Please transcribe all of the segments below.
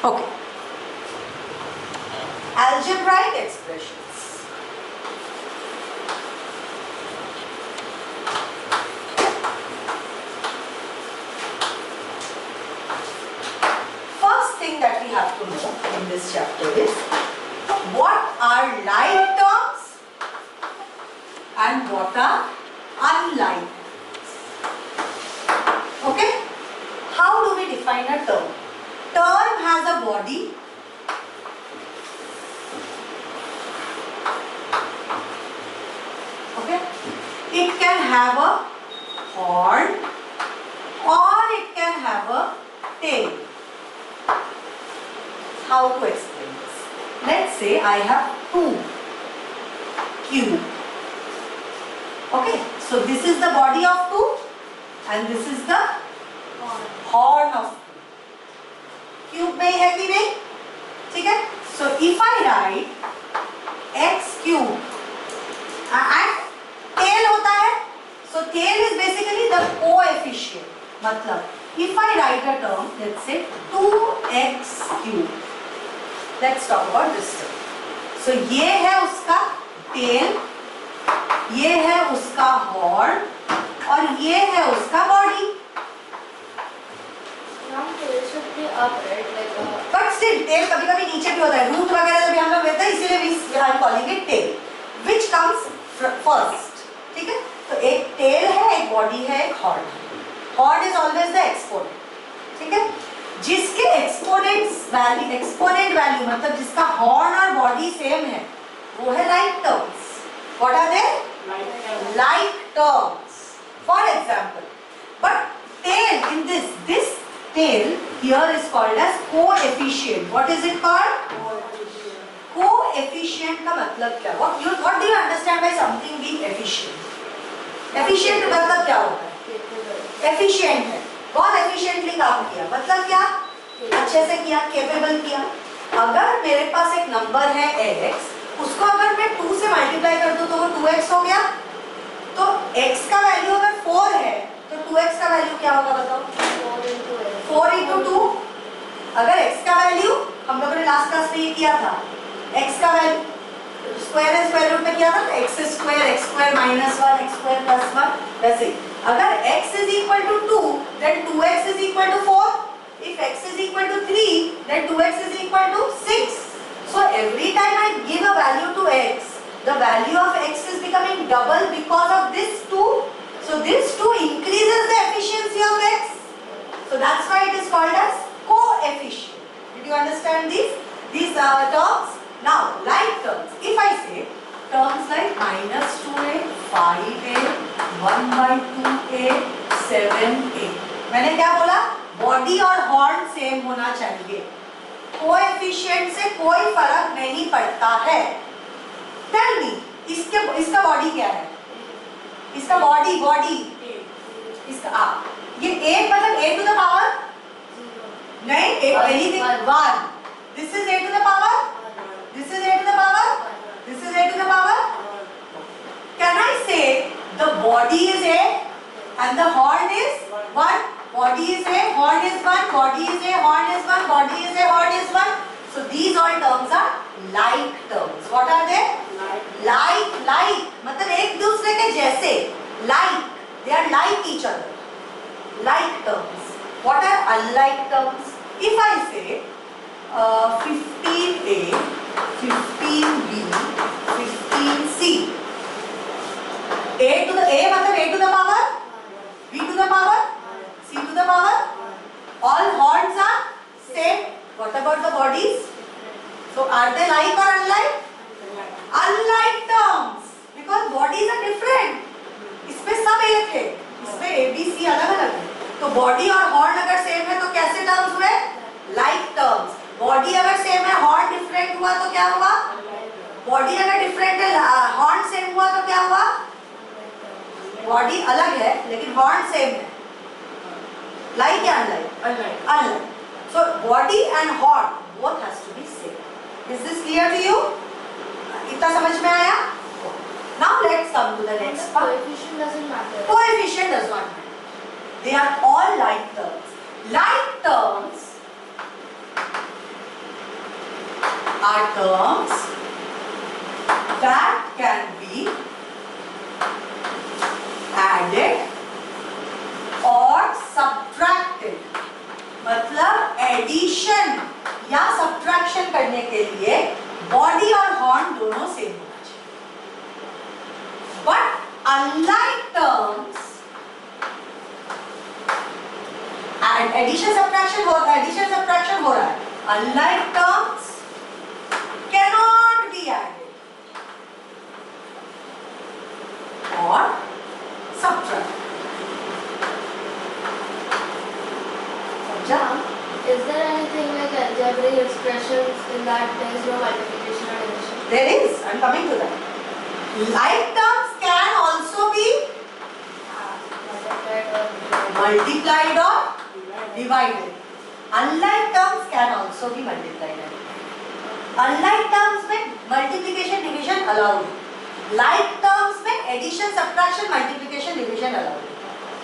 Okay. Algebraic expressions. First thing that we have to know in this chapter is what are like terms and what are unlike terms. Okay? How do we define a term? Term has a body. Okay? It can have a horn or it can have a tail. How to explain this? Let's say I have two cube. Okay? So this is the body of two and this is the horn of two. Cube में है कि नहीं? ठीक है? So if I write x cube and tail होता है, so tail is basically the coefficient. मतलब if I write a term, let's say 2x cube. Let's talk about this term. So ये है उसका tail, ये है उसका horn और ये है उसका body. But still, tail कभी-कभी नीचे भी होता है, root वगैरह जब यहाँ पे रहता है, इसीलिए we are calling it tail. Which comes first? ठीक है? तो एक tail है, एक body है, एक horn है. Horn is always the exponent. ठीक है? जिसके exponent value मतलब जिसका horn और body same है, वो है like terms. What are they? Like terms. For example, but tail in this tail here is called as coefficient. What is it called? Coefficient का मतलब क्या? What do you understand by something being efficient? Efficient मतलब क्या होता है? Efficient है, बहुत efficiently काम किया. मतलब क्या? अच्छे से किया, capable किया. अगर मेरे पास एक नंबर है x, उसको अगर मैं 2 से मल्टीप्लाई कर दूं तो वो 2x हो गया. तो x का वैल्यू अगर 4 है तो 2x का वैल्यू क्या होगा बताओ? 4 into 2. अगर x का वैल्यू हम लोगों ने लास्ट क्लास में ये किया था, x का value square and square root में किया था, x square x square minus 1 x square plus 1. वैसे अगर x is equal to 2 then 2x is equal to 4. If x is equal to 3 then 2x is equal to 6. So every time I give a value to x, the value of x is becoming double because of this 2. So this 2 increases the efficiency of x. So that's why it is called as coefficient. Did you understand these terms? Now, like terms. If I say terms like minus 2a, 5a, 1 by 2a, 7a. मैंने क्या बोला? Body और horn same होना चाहिए. Coefficient से कोई फर्क नहीं पड़ता है. Tell me, इसका body क्या है? इसका body इसका ये a मतलब a to the power? नहीं, anything 1. This is a to the power? This is a to the power? This is a to the power? Can I say the body is a and the horn is 1? Body is a, horn is 1, body is a, horn is 1, body is a, horn is 1. So these all terms are like terms. What are they? Like मतलब एक दूसरे के जैसे. Like, they are like each other. Like terms. What are unlike terms? If I say 15a, 15b, 15c. A मतलब a to the power, b to the power, c to the power. All horns are same. What about the bodies? So are they like or unlike? Unlike terms because bodies are different. इसमें सब एक है, इसमें a b c अलग अलग है. तो body और हॉर्न अगर सेम है तो कैसे टर्म्स हुए? Like terms. बॉडी अगर सेम है, हॉर्न डिफरेंट हुआ तो क्या हुआ? बॉडी अगर डिफरेंट है, हॉर्न सेम हुआ तो क्या हुआ? बॉडी अलग है लेकिन हॉर्न सेम है. लाइक या unlike? Unlike. So body and horn both has to be same. Is this clear to you? इतना समझ में आया? Now let's come to the next part. Coefficient doesn't matter. Coefficient does not matter. They are all like terms. Like terms are terms that can be added or subtracted. मतलब addition या subtraction करने के लिए body और horn दोनों same होना चाहिए. But unlike terms, addition subtraction हो रहा है, unlike terms cannot be added और subtracted. Is there anything like algebraic expressions in that there is no multiplication or division? There is. I'm coming to that. Like terms can also be multiplied or divided. Unlike terms can also be multiplied and divided. Unlike terms में multiplication division allowed. Like terms में addition subtraction multiplication division allowed.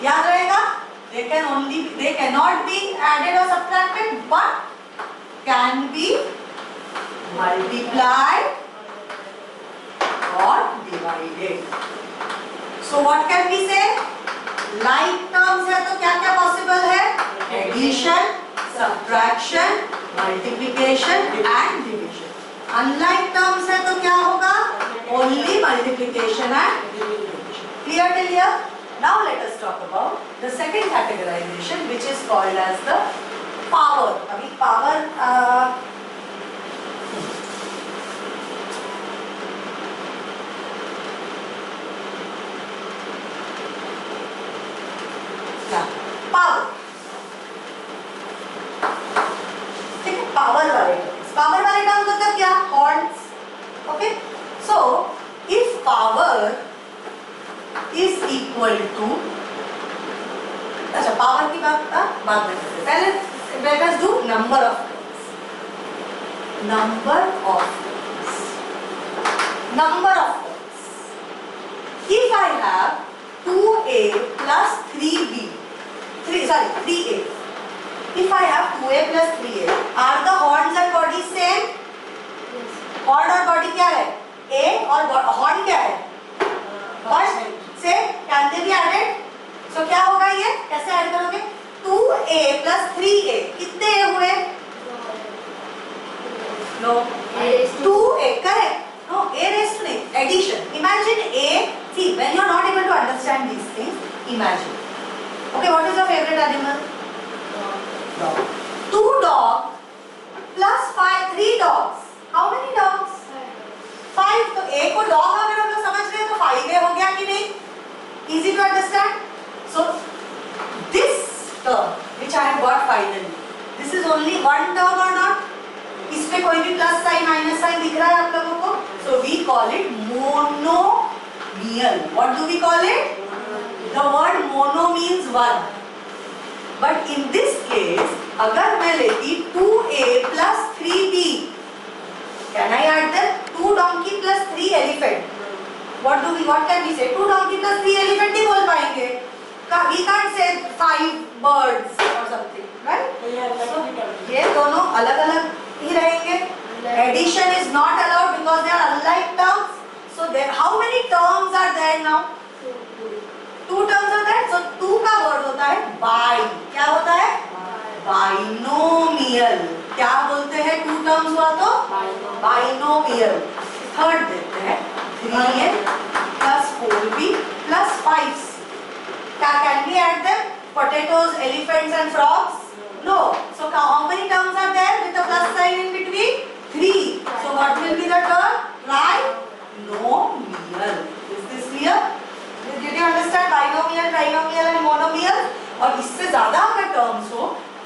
याद रहेगा? They cannot be added or subtracted, but can be multiplied or divided. So what can we say? Like terms है तो क्या क्या possible है? Addition, subtraction, multiplication and division. Unlike terms है तो क्या होगा? Only multiplication and division. Clear till here? Now let us talk about the second categorization, which is called as the power. अभी power power. ठीक है, power वाले terms मतलब क्या? Horns. Okay. So if power is equal to, अच्छा power की बात में करते हैं. पहले let us do number of terms. If I have 2a plus 3b, 3a. If I have 2a plus 3a, are the horns and body same? Yes. Horn और body क्या है? A और horn क्या है? First से can they be added? So क्या होगा ये? कैसे ऐड करोगे? 2a plus 3a कितने a हुए? No. 2a, correct? No, a raised to नहीं. Addition. Imagine a. See, when you are not able to understand these things, imagine. Okay, what is your favorite animal? Dog. 2 dogs plus 3 dogs. How many dogs? 5. तो a को dog अगर हम लोग समझ रहे हैं तो 5a हो गया कि नहीं? Easy to understand. So this term which I have got finally, this is only one term or not? इसमें कोई भी प्लस साइन माइनस साइन दिख रहा है आप लोगों को? So we call it monomial. What do we call it? The word mono means one. But in this case, अगर मैं लेती 2a plus 3b, can I add them? 2 donkey plus 3 elephant. What can we say? 2 donkey plus 3 elephant ही बोल पाएंगे. We can't say 5 birds or something, right? So ये दोनों अलग-अलग ही रहेंगे. Addition is not allowed because they are unlike terms. So there, how many terms are there now? 2 terms are there. So 2 का word होता है bi. क्या होता है? Binomial. क्या बोलते हैं 2 terms हुआ तो? Binomial. Third देते हैं 3a plus 4b plus 5c. Can we add them? Potatoes, elephants and frogs? No. So how many terms are there with a plus sign in between? 3. So what will be the term? Trinomial. Is this clear? Did you understand binomial, trinomial and monomial? और इससे ज़्यादा अगर terms हो,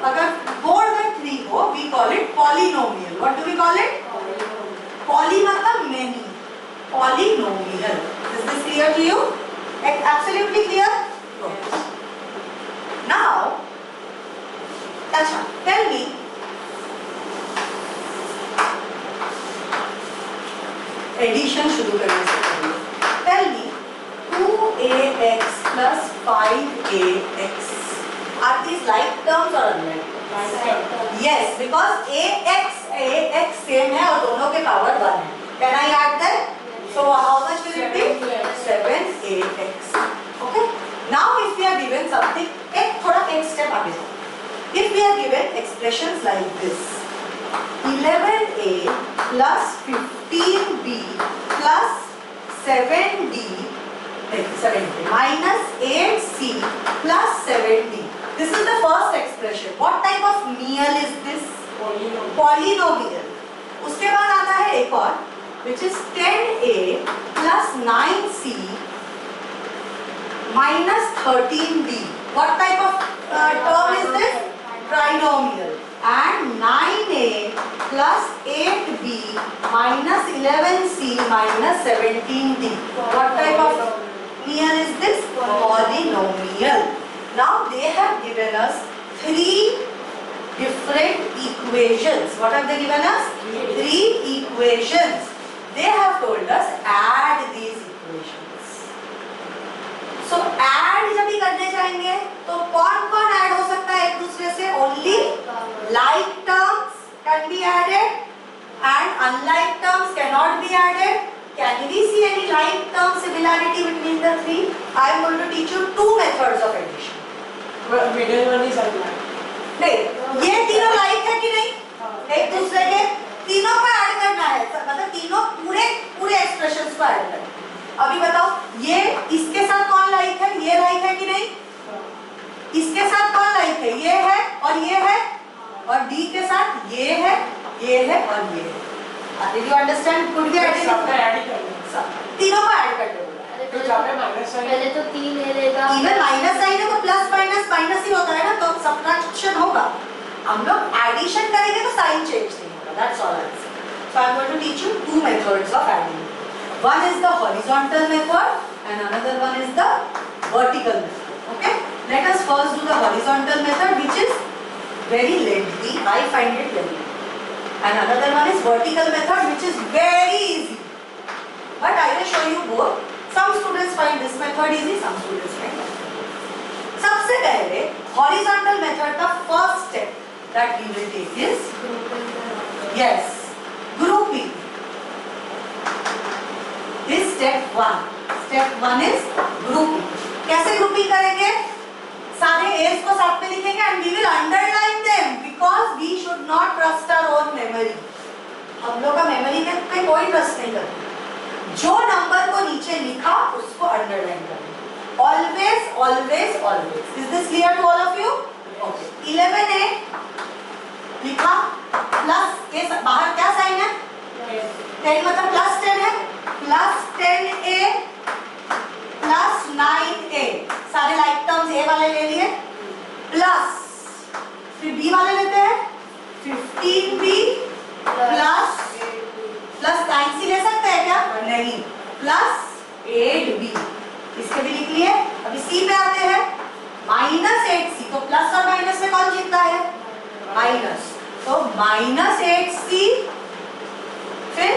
अगर more than 3 हो, we call it polynomial. What do we call it? Poly मतलब many. Polynomial. Is this clear to you? Absolutely clear? Now, अच्छा, tell me. Addition शुरू करने से पहले. Tell me, 2ax plus 5ax. Are these like terms or unlike terms? Yes, because ax ax same है और दोनों के पावर 1 है. Can I add that? So how much will it be? 7ax. Okay. Now if we are given something, एक थोड़ा एक step आगे जाओ. If we are given expressions like this, 11a plus 15b plus 7d minus 8c plus 7d. This is the first expression. What type of meal is this? Polynomial. उसके बाद आता है एक और, which is 10a plus 9c minus 13d. What type of term is this? Trinomial. And 9a plus 8b minus 11c minus 17d. What type of meal is this? Polynomial. Now they have given us 3 different equations. What have they given us? 3 equations. They have told us add these equations. So add जब भी करने जाएंगे तो कौन कौन add हो सकता है एक दूसरे से? Only like terms can be added and unlike terms cannot be added. Can we see any like term similarity between the 3? I am going to teach you 2 methods of addition. Middle one is unlike. नहीं, ये तीनों like है कि नहीं? एक दूसरे के तीनों को ऐड करना है, मतलब तीनों पूरे एक्सप्रेशंस को ऐड करना है. अभी बताओ, ये इसके साथ कौन लाइक है? ये लाइक है कि नहीं? इसके साथ कौन लाइक है? ये है और ये है, और डी के साथ ये है और ये है. Did you understand? Could we add it? सबका ऐड ही करना. तीनों को ऐड कर दो. तो जहाँ पे माइनस साइन पहले तो 3 ले लेगा. इवन माइनस साइन है तो प्लस माइनस माइनस ही होता है ना, तो सब्ट्रैक्शन होगा. हम लोग एडिशन करेंगे तो साइन चेंज नहीं होगा. That's all I am saying. So I am going to teach you 2 methods of adding. One is the horizontal method and another one is the vertical method. Okay? Let us first do the horizontal method, which is very lengthy. I find it lengthy. And another one is vertical method, which is very easy. But I will show you both. Some students find this method easy, some students find that. सबसे पहले horizontal method का first step that we will take is grouping. This step 1. Step 1 is grouping. कैसे grouping करेंगे? सारे A's को साथ में लिखेंगे and we will underline them because we should not trust our own memory. हम लोग का memory पे कोई trust नहीं करता. जो नंबर को नीचे लिखा उसको अंडरलाइन करना. Always, always, always. Is this clear to all of you? Okay. 11a लिखा प्लस के बाहर क्या साइन है? 10 मतलब प्लस 10 है. Plus 10a plus 9a. सारे लाइक टर्म्स a वाले ले लिए. प्लस फिर b वाले लेते हैं. 15b प्लस 9c ले सकते हैं क्या? नहीं. प्लस 8b इसके भी लिख लिए. अभी c पे आते हैं. Minus 8c. तो प्लस और माइनस में कौन जीतता है? माइनस. तो माइनस 8c फिर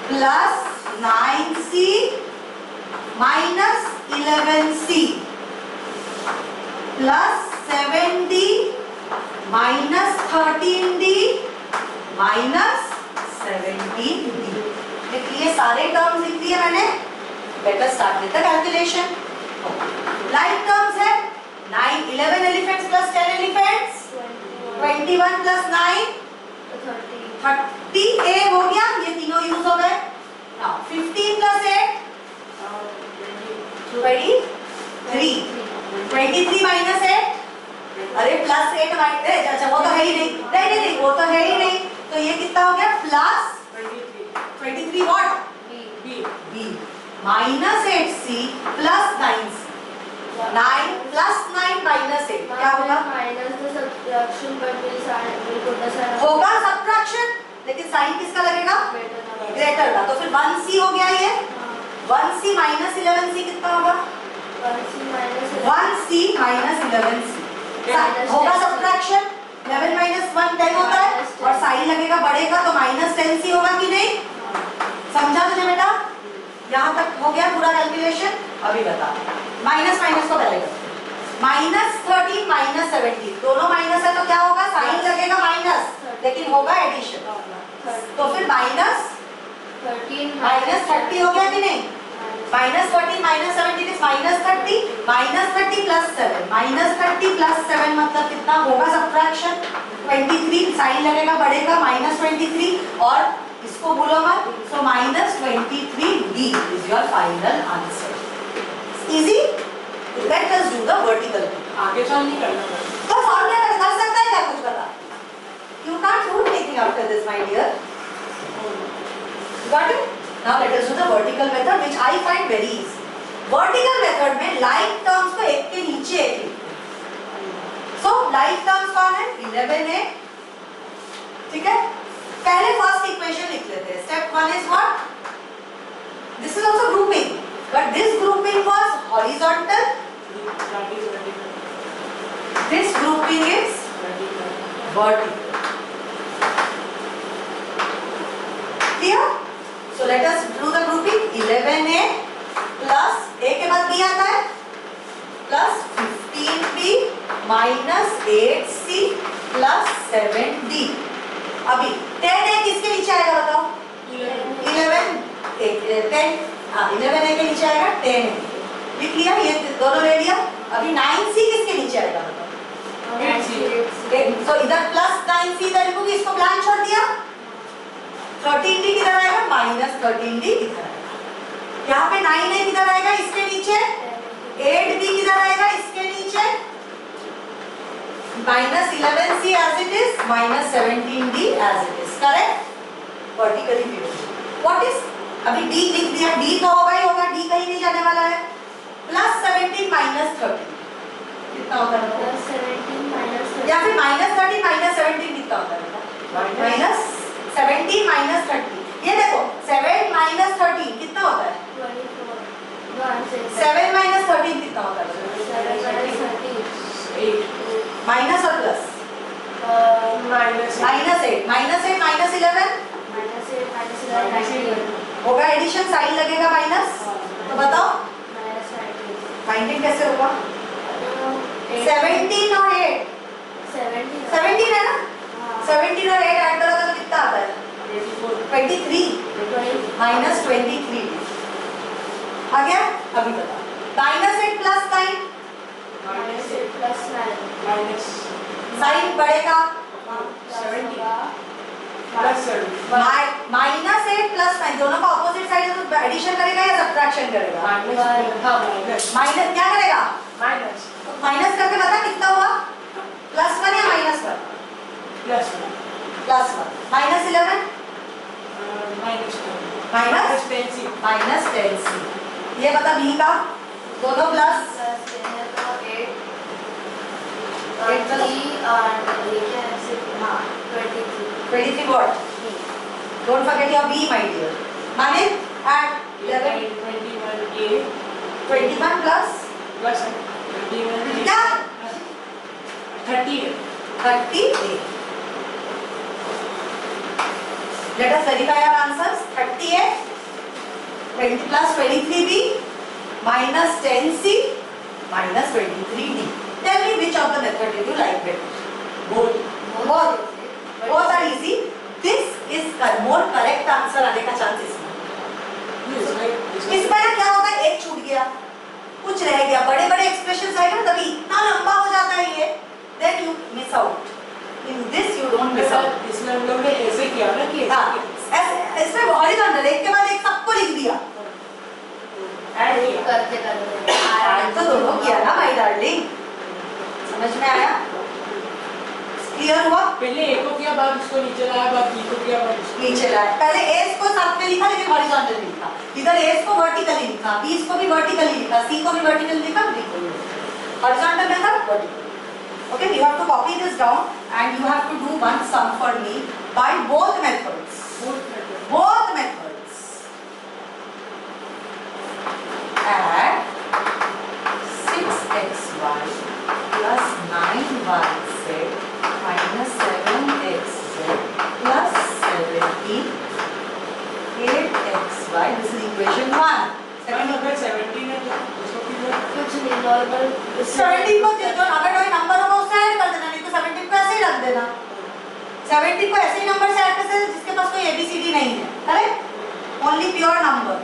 plus 9c minus 11c plus 7d minus 13d minus 17d. देखिए सारे टर्म्स लिख दिए मैंने. Better start with the calculation. Like terms है 11 elephants plus 10 elephants 21 plus 9 30a हो गया. ये तीनों यूज हो गए. Now 15 plus 8 23. 23 माइनस 8. अरे प्लस 8 माइनस, अच्छा वो तो है ही नहीं. वो तो है ही नहीं. तो ये कितना हो गया? Plus 23 what? b minus 8c plus 9c. 9 plus 9 minus 8 क्या होगा? Minus the subtraction but will sign होगा सब्ट्रैक्शन, लेकिन साइन किसका लगेगा? ग्रेटर का. तो फिर 1c हो गया. ये 1c माइनस 11c कितना होगा? 1c माइनस 11c होगा सब्ट्रैक्शन. 11 माइनस 1 10 होता है और साइन लगेगा बड़े का, तो माइनस 10c होगा कि नहीं? समझा तुझे बेटा? यहाँ तक हो गया पूरा कैलकुलेशन. अभी बता माइनस माइनस को पहले करते हैं. -13 -17 दोनों माइनस है तो क्या होगा, साइन लगेगा माइनस, लेकिन होगा एडिशन। तो फिर -13 -30 हो गया कि नहीं? -13 -17 इज -30, -30 + 7, -30 + 7 मतलब कितना होगा सब्ट्रैक्शन 23, साइन लगेगा बढ़ेगा -23 और इसको बोलो मत, सो -23D is your final answer. Easy. Let us do the vertical. आगे चल नहीं करना है। तो फॉर्मूला कर सकता है क्या कुछ बता? You can't do anything after this my dear. Got it? Now let us do the vertical method which I find very easy. Vertical method में like terms को एक के नीचे एक लिखते हैं। So like terms कौन है? 11a, ठीक है? पहले फर्स्ट इक्वेशन लिख लेते हैं। Step 1 is what? This is also grouping, but this grouping was horizontal. That is vertical. This grouping is vertical. Clear? So let us do the grouping. 11a plus a के बाद b आता है plus 15b minus 8c plus 7d. अभी 10a किसके नीचे आएगा बताओ? 11 11a के नीचे आएगा 10a। लिख लिया, ये दोनों ले लिया। अभी 9c किसके नीचे आएगा बताओ? 8c। तो इधर प्लस 9c इधर लिखूंगी, इसको ब्लैंक छोड़ दिया। 13d किधर आएगा? -13d इधर आएगा। यहाँ पे 9a किधर आएगा? इसके नीचे। 8b किधर आएगा? इसके नीचे। -11c as it is, -17d as it is. Correct? Vertically divided. What is? अभी d लिख दिया, d तो होगा ही होगा, d कहीं नहीं जाने वाला है। +17 -13 कितना होता है? +17 या फिर -13 -17 कितना होता है? -17 -30। ये देखो 7 -13 कितना होता है? 7 -13 कितना होता है? 8 माइनस और प्लस -8 -11 होगा एडिशन, साइन लगेगा माइनस। तो बताओ 19 कैसे होगा? 17 और 8 17 है ना? 17 और 8 ऐड करो तो कितना आता है? 23 -23 आ गया। अभी बताओ -8 + 9 साइन बढ़ेगा -8 + 9 दोनों का ऑपोजिट साइड है तो एडिशन करेगा या सब्ट्रैक्शन करेगा? माइनस क्या करेगा? माइनस करके बता कितना हुआ? +1 या -1? +1 -11 -10c। ये बता b का दोनों plus 23 what? Don't forget your b my dear. माने add 11 21 plus क्या? 38. Let us verify our answers. 38 plus 23b minus 10c minus 23d. Tell me which of the method did you like better? Both are easy. This is more correct answer आने का chance इसमें। इसमें ना क्या होगा, एक छूट गया, कुछ रह गया, बड़े बड़े एक्सप्रेशन आएगा ना तभी इतना लंबा हो जाता है ये, then you miss out. In this you don't miss out. इसमें हम लोग ने ऐसे किया ना कि इसमें हॉरिजॉन्टल एक के बाद एक सबको लिख दिया, ऐड तो दोनों किया ना माय डार्लिंग। समझ में आया? क्लियर हुआ? पहले ए को किया, बाद उसको नीचे लाया, बाद बी को किया, बाद उसको नीचे लाया। पहले एस को साथ में लिखा लेकिन हॉरिजॉन्टल लिखा, इधर एस को वर्टिकली लिखा, बी को भी वर्टिकली लिखा, सी को भी वर्टिकली लिखा, डी को भी horizontal method vertical. Okay, you have to copy this down and you have to do one sum for me by both methods. Both methods. Add 6xy plus 9yz minus 7xz plus 17 8xy. This is equation 1. अगर 17 है तो उसको कितना? कुछ नहीं, normal 70 को जो अगर कोई नंबर होगा उससे ऐड कर देना, नहीं तो 70 को ऐसे ही रख देना। 70 को ऐसे ही नंबर से ऐड कर देना जिसके पास कोई ABCD नहीं है, करेक्ट? Only pure number.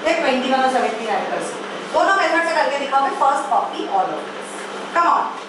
एक 21 और 70 ऐड कर सकते हैं। दोनों मेथड से करके दिखाओगे, first copy all of this. Come on.